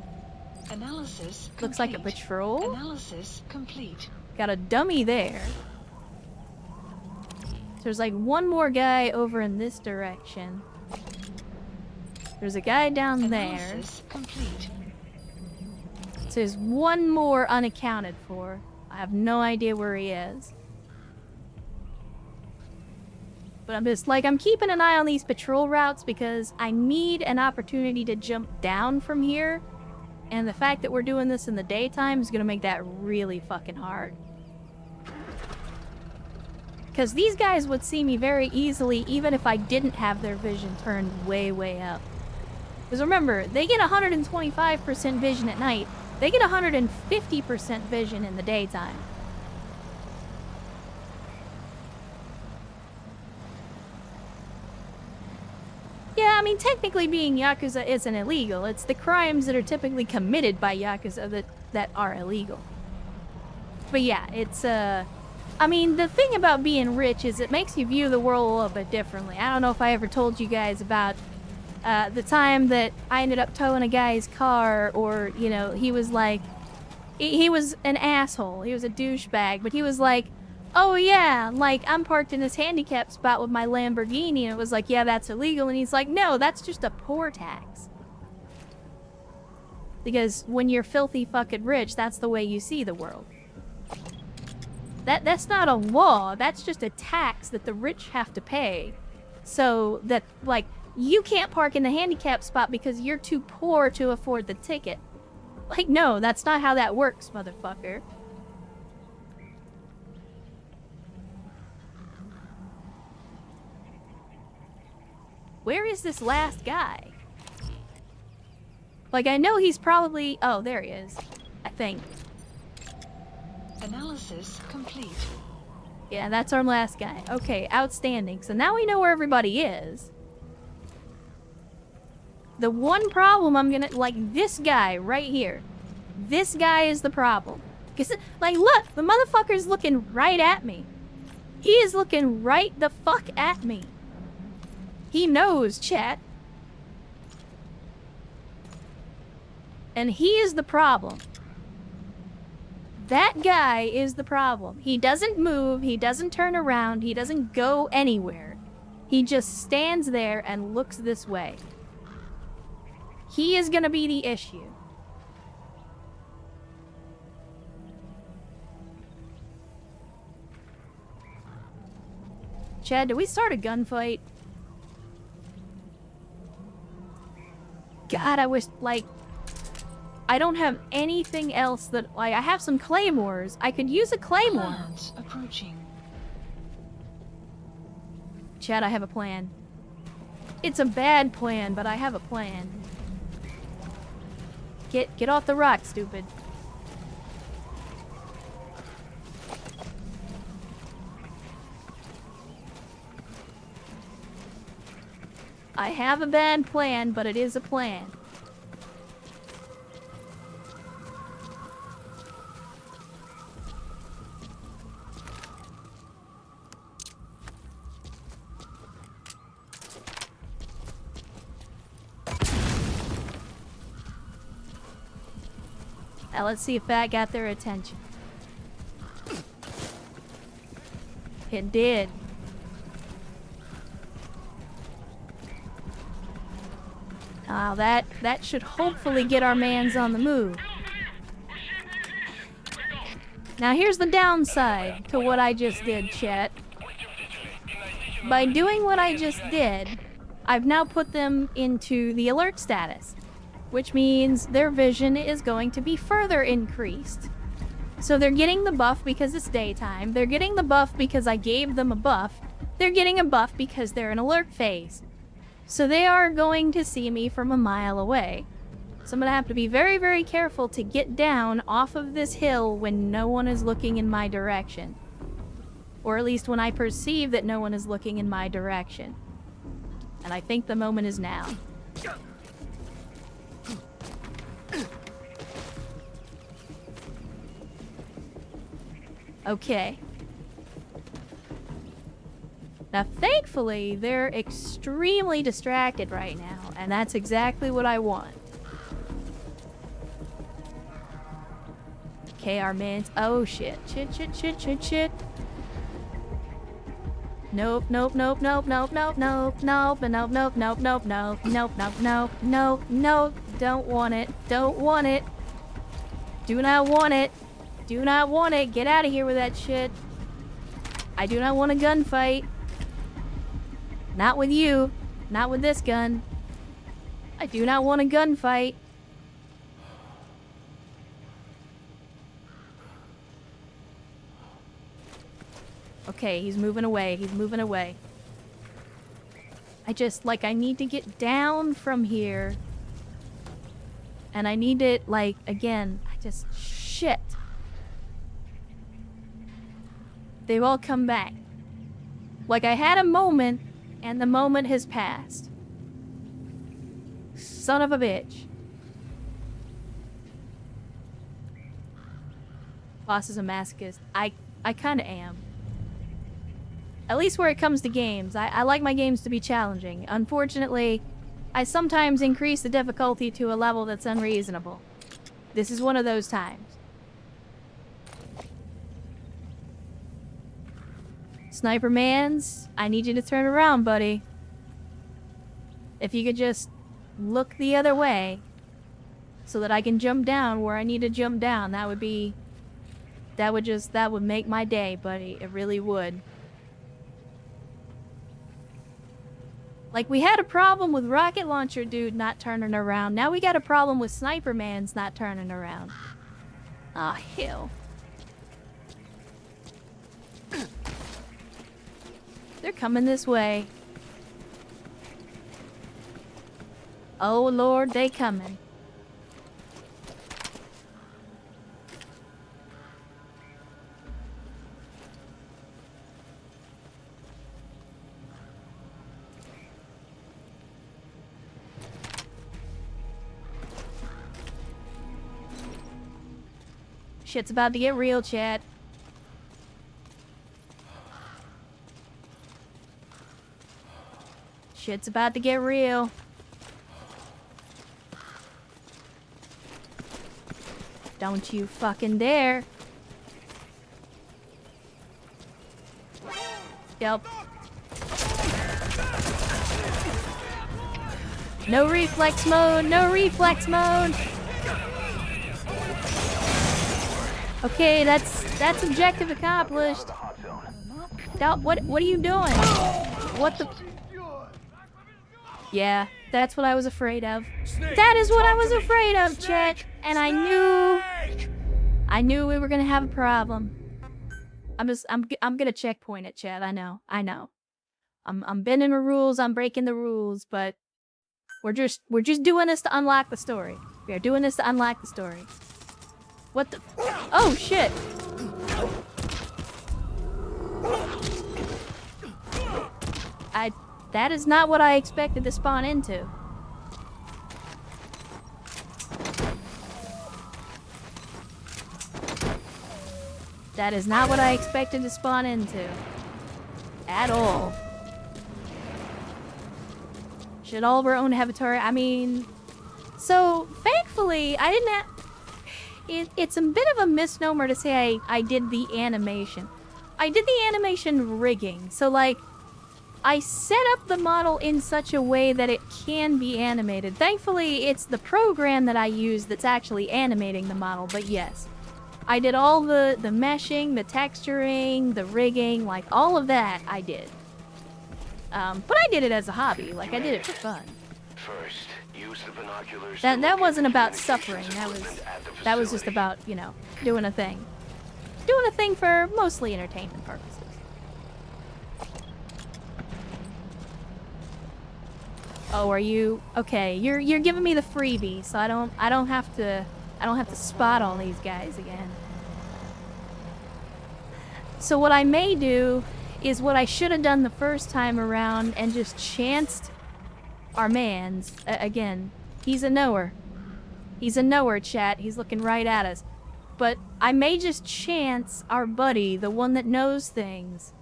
Analysis complete. Looks like a patrol. Analysis complete. Got a dummy there. So there's like one more guy over in this direction. There's a guy down there. Analysis complete. So there's one more unaccounted for. I have no idea where he is. But I'm just like, I'm keeping an eye on these patrol routes because I need an opportunity to jump down from here. And the fact that we're doing this in the daytime is gonna make that really fucking hard. Because these guys would see me very easily even if I didn't have their vision turned way, way up. Because remember, they get 125% vision at night. They get 150% vision in the daytime. Yeah, I mean, technically being Yakuza isn't illegal. It's the crimes that are typically committed by Yakuza that are illegal. But yeah, it's, I mean, the thing about being rich is it makes you view the world a little bit differently. I don't know if I ever told you guys about the time that I ended up towing a guy's car, or, you know, he was like, he was an asshole. He was a douchebag, but he was like, oh yeah, like, I'm parked in this handicap spot with my Lamborghini, and it was like, yeah, that's illegal, and he's like, no, that's just a poor tax. Because when you're filthy fucking rich, that's the way you see the world. That's not a law, that's just a tax that the rich have to pay. So that, like, you can't park in the handicap spot because you're too poor to afford the ticket. Like, no, that's not how that works, motherfucker. Where is this last guy? Like, I know he's probably... Oh, there he is. I think. Analysis complete. Yeah, that's our last guy. Okay, outstanding. So now we know where everybody is. The one problem I'm gonna... Like, this guy right here. This guy is the problem. Cause, like, look! The motherfucker's looking right at me. He is looking right the fuck at me. He knows, chat. And he is the problem. That guy is the problem. He doesn't move, he doesn't turn around, he doesn't go anywhere. He just stands there and looks this way. He is gonna be the issue. Chad, did we start a gunfight? God, I wish, like, I don't have anything else that, like, I have some claymores. I could use a claymore. Clouds approaching. Chad, I have a plan. It's a bad plan, but I have a plan. Get off the rock, stupid. I have a bad plan, but it is a plan. Now let's see if that got their attention. It did. Now that should hopefully get our mans on the move. Now here's the downside to what I just did, chat. By doing what I just did, I've now put them into the alert status, which means their vision is going to be further increased. So they're getting the buff because it's daytime, they're getting the buff because I gave them a buff, they're getting a buff because they're in alert phase. So they are going to see me from a mile away. So I'm gonna have to be very, very careful to get down off of this hill when no one is looking in my direction. Or at least when I perceive that no one is looking in my direction. And I think the moment is now. Okay. Now, thankfully, they're extremely distracted right now, and that's exactly what I want. Okay, our mans. Oh, shit. Shit. Nope. Don't want it. Do not want it. Get out of here with that shit. I do not want a gunfight. Not with you. Not with this gun. I do not want a gunfight. Okay, he's moving away. He's moving away. I need to get down from here. And I need it, like, again, shit. They've all come back. Like, I had a moment, and the moment has passed. Son of a bitch. Boss is a masochist. I kinda am. At least where it comes to games. I like my games to be challenging. Unfortunately, I sometimes increase the difficulty to a level that's unreasonable. This is one of those times. Sniper Mans, I need you to turn around, buddy. If you could just look the other way so that I can jump down where I need to jump down, that would make my day, buddy. It really would. Like, we had a problem with Rocket Launcher Dude not turning around. Now we got a problem with Sniper Man's not turning around. Aw, hell. They're coming this way. Oh, Lord, they coming. Shit's about to get real, chat. Shit's about to get real. Don't you fucking dare. Yep. No reflex mode, no reflex mode. Okay, that's objective accomplished. What are you doing? What the? Yeah, that's what I was afraid of. That is what I was afraid of, chat. And I knew we were gonna have a problem. I'm gonna checkpoint it, chat. I know. I'm bending the rules. I'm breaking the rules, but we're just doing this to unlock the story. We are doing this to unlock the story. What the? Oh shit! That is not what I expected to spawn into. That is not what I expected to spawn into. At all. Should all of our own inventory. I mean, so thankfully I didn't have. It's a bit of a misnomer to say I did the animation. I did the animation rigging. So like, I set up the model in such a way that it can be animated. Thankfully, it's the program that I use that's actually animating the model, but yes. I did all the meshing, the texturing, the rigging, like all of that I did. But I did it as a hobby, like I did it for fun. First, use the binoculars. That wasn't about suffering, that was just about, you know, doing a thing. Doing a thing for mostly entertainment purposes. Oh, are you okay? You're giving me the freebie, so I don't have to spot all these guys again. So what I may do is what I should have done the first time around and just chanced our mans. Again, he's a knower. He's a knower, chat. He's looking right at us. But I may just chance our buddy, the one that knows things.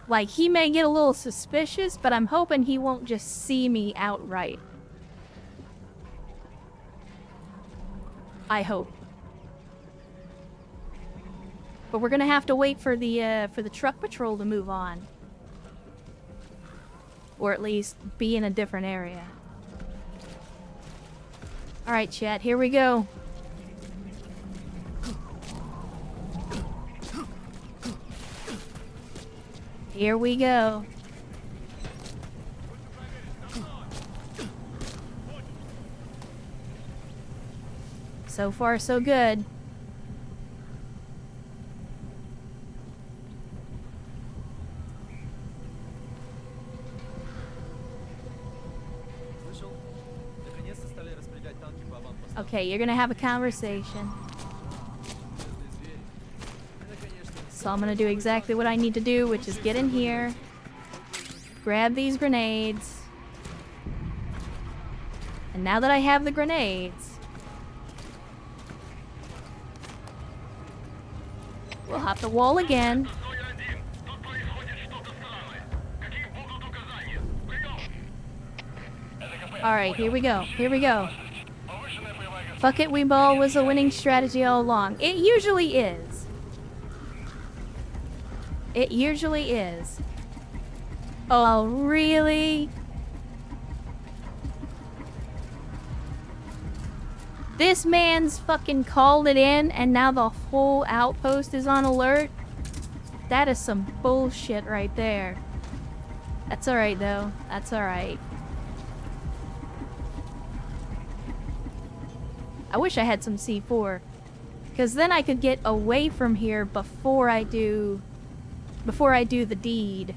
Like, he may get a little suspicious, but I'm hoping he won't just see me outright. I hope. But we're gonna have to wait for the truck patrol to move on. Or at least be in a different area. Alright, chat, here we go. Here we go. So far, so good. Okay, you're gonna have a conversation. So I'm gonna do exactly what I need to do, which is get in here, grab these grenades, and now that I have the grenades, we'll hop the wall again. Alright, here we go. Here we go. Fuck it, we ball was a winning strategy all along. It usually is. It usually is. Oh, really? This man's fucking called it in and now the whole outpost is on alert? That is some bullshit right there. That's alright though. That's alright. I wish I had some C4. Because then I could get away from here before I do the deed.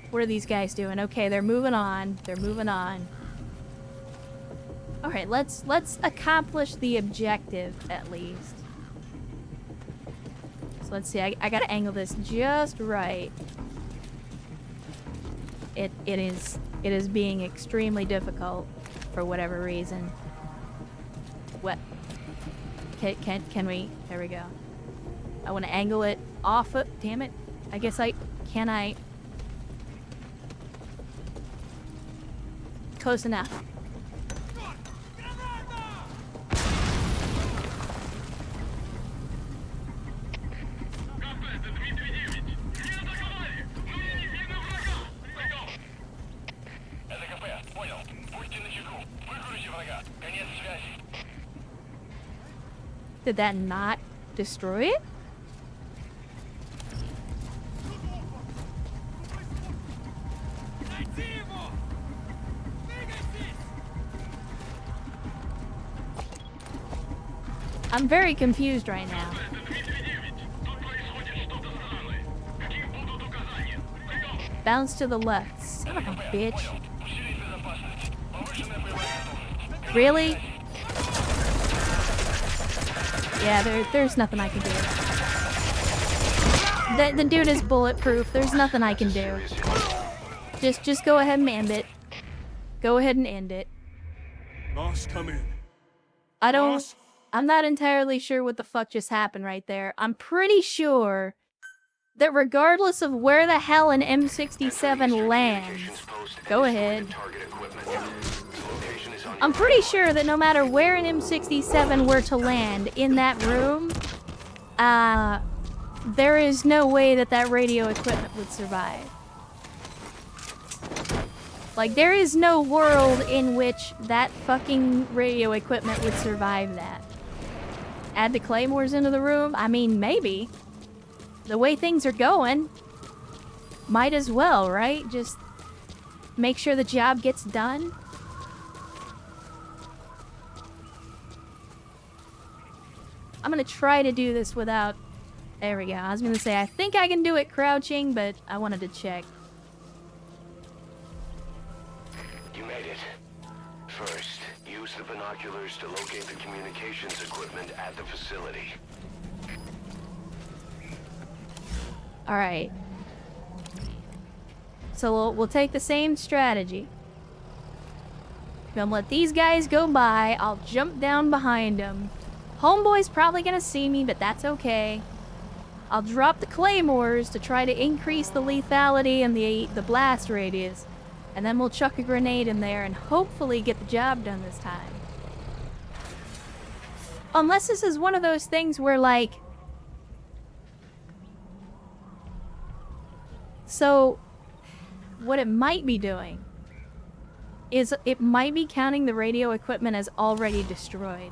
What are these guys doing? Okay, they're moving on. They're moving on. Alright, let's accomplish the objective at least. So let's see, I gotta angle this just right. It is being extremely difficult for whatever reason. What? Can we? There we go. I want to angle it off of. Damn it! I guess can I? Close enough. Did that not destroy it? I'm very confused right now. Bounce to the left. Son of a bitch. Really? Yeah, there's nothing I can do. The dude is bulletproof. There's nothing I can do. Just go ahead and end it. Go ahead and end it. Boss, come in. I'm not entirely sure what the fuck just happened right there. I'm pretty sure that regardless of where the hell an M67 lands, go ahead. I'm pretty sure that no matter where an M67 were to land in that room, there is no way that that radio equipment would survive. Like, there is no world in which that fucking radio equipment would survive that. Add the claymores into the room? I mean, maybe. The way things are going, might as well, right? Just make sure the job gets done. I'm gonna try to do this without... There we go. I was gonna say, I think I can do it crouching, but I wanted to check. You made it. First, use the binoculars to locate the communications equipment at the facility. Alright. So we'll take the same strategy. I'm gonna let these guys go by. I'll jump down behind them. Homeboy's probably gonna see me, but that's okay. I'll drop the claymores to try to increase the lethality and the blast radius. And then we'll chuck a grenade in there and hopefully get the job done this time. Unless this is one of those things where, like... So, what it might be doing is it might be counting the radio equipment as already destroyed.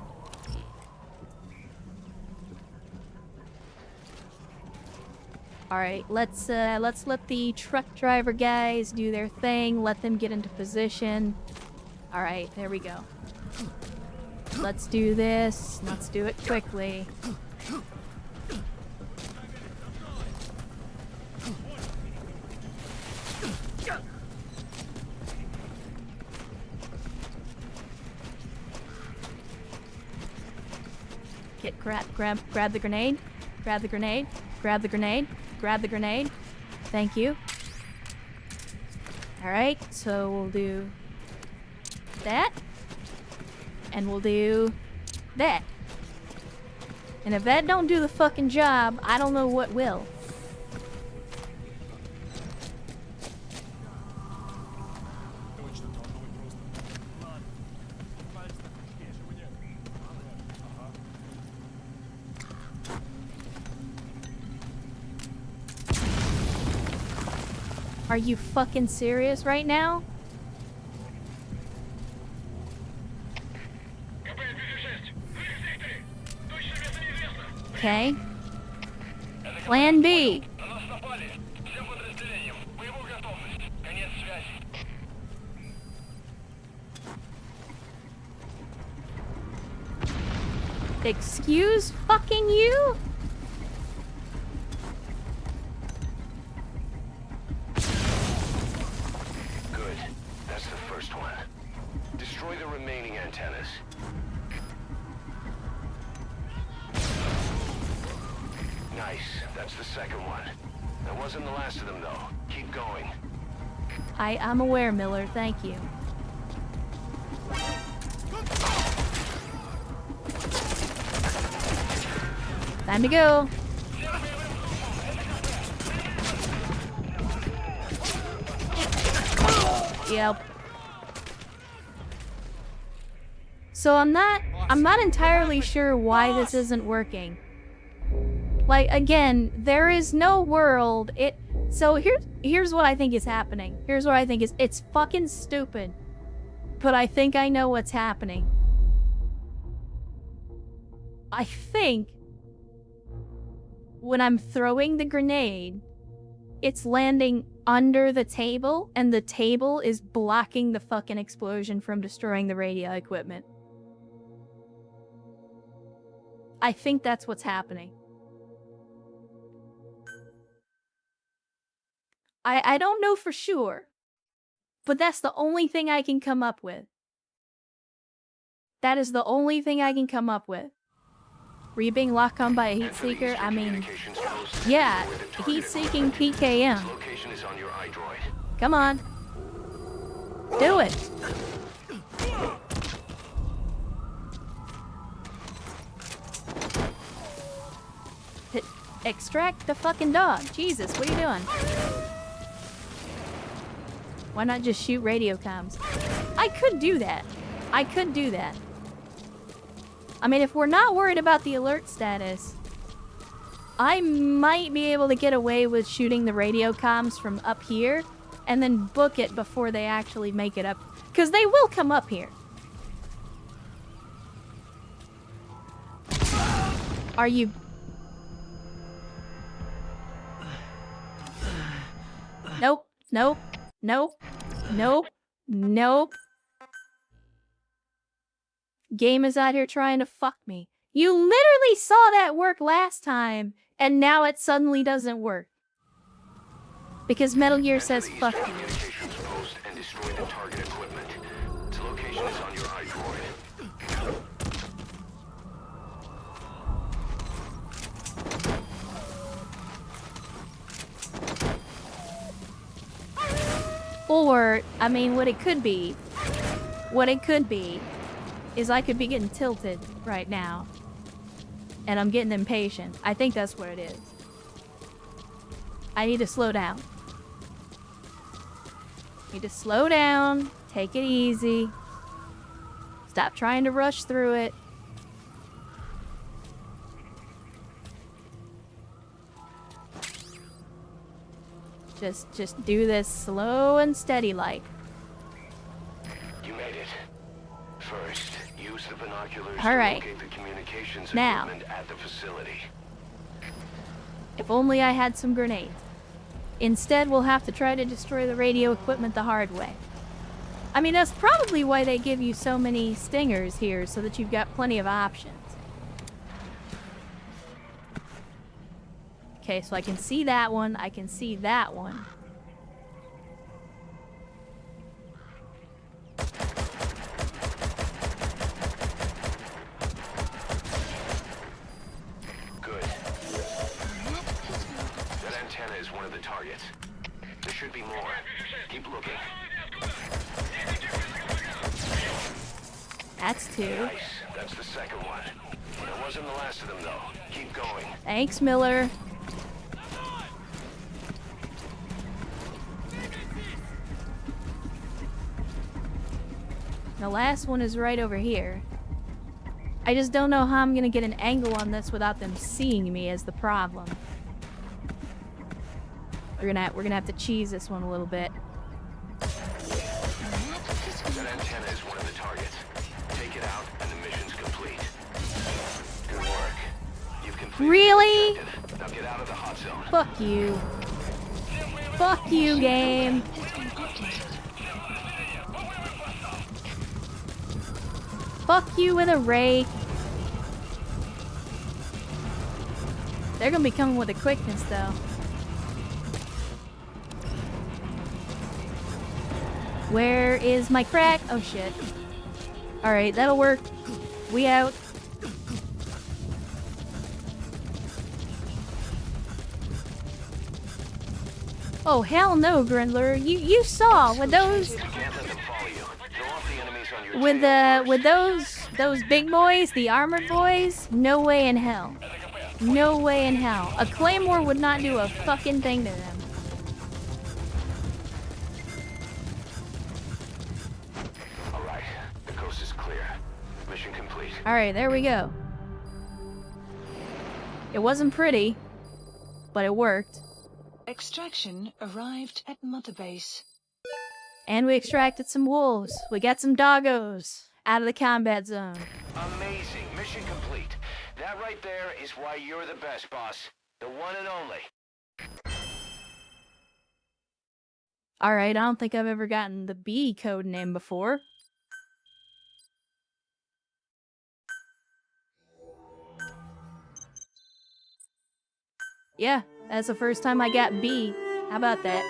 Alright, let's let the truck driver guys do their thing, let them get into position. Alright, there we go. Let's do this. Let's do it quickly. Grab the grenade. Grab the grenade. Grab the grenade. Grab the grenade. Thank you. Alright, so we'll do that. And we'll do that. And if that don't do the fucking job, I don't know what will. Are you fucking serious right now? Okay. Plan B. Excuse fucking you? Good. That's the first one. Destroy the remaining antennas. Nice. That's the second one. That wasn't the last of them, though. Keep going. I'm aware, Miller. Thank you. Time to go. Yep. So I'm not entirely sure why this isn't working. Like, again, there is no world. So here's what I think is happening. Here's what I think is, it's fucking stupid. But I think I know what's happening. I think when I'm throwing the grenade, it's landing under the table, and the table is blocking the fucking explosion from destroying the radio equipment. I think that's what's happening. I don't know for sure, but that's the only thing I can come up with. That is the only thing I can come up with. Were you being locked on by a heat seeker? I mean, yeah, heat seeking PKM. Come on. Do it. Extract the fucking dog. Jesus, what are you doing? Why not just shoot radio comms? I could do that. I could do that. I mean, if we're not worried about the alert status, I might be able to get away with shooting the radio comms from up here and then book it before they actually make it up. Because they will come up here. Are you... Nope. Nope. Nope. Nope. Nope. Game is out here trying to fuck me. You literally saw that work last time, and now it suddenly doesn't work. Because Metal Gear says fuck you. And destroy the target equipment. Its location is on your iDroid. Or, I mean, what it could be is I could be getting tilted right now. And I'm getting impatient. I think that's what it is. I need to slow down. Need to slow down, take it easy. Stop trying to rush through it. Just do this slow and steady like. You made it. First, use the binoculars All right. to locate the communications Now. equipment at the facility. If only I had some grenades. Instead, we'll have to try to destroy the radio equipment the hard way. I mean, that's probably why they give you so many stingers here, so that you've got plenty of options. Okay, so I can see that one, I can see that one. Good. That antenna is one of the targets. There should be more. Keep looking. That's two. Nice. That's the second one. That wasn't the last of them, though. Keep going. Thanks, Miller. The last one is right over here. I just don't know how I'm gonna get an angle on this without them seeing me as the problem. We're gonna have to cheese this one a little bit. That antenna is one of the targets. Take it out, and the mission's complete. Good work. You've completed. Really? the objective. Now get out of the hot zone. Fuck you. Fuck you, game. Fuck you with a rake. They're gonna be coming with a quickness, though. Where is my crack? Oh shit. Alright, that'll work. We out. Oh hell no, Grindler. You saw with those You can't let them follow you. Throw off the enemies on your tail with those big boys, the armored boys, no way in hell. No way in hell. A claymore would not do a fucking thing to them. Alright. The coast is clear. Mission complete. Alright, there we go. It wasn't pretty, but it worked. Extraction arrived at Mother Base. And we extracted some wolves. We got some doggos out of the combat zone. Amazing. Mission complete. That right there is why you're the best, boss. The one and only. Alright, I don't think I've ever gotten the B code name before. Yeah, that's the first time I got B. How about that?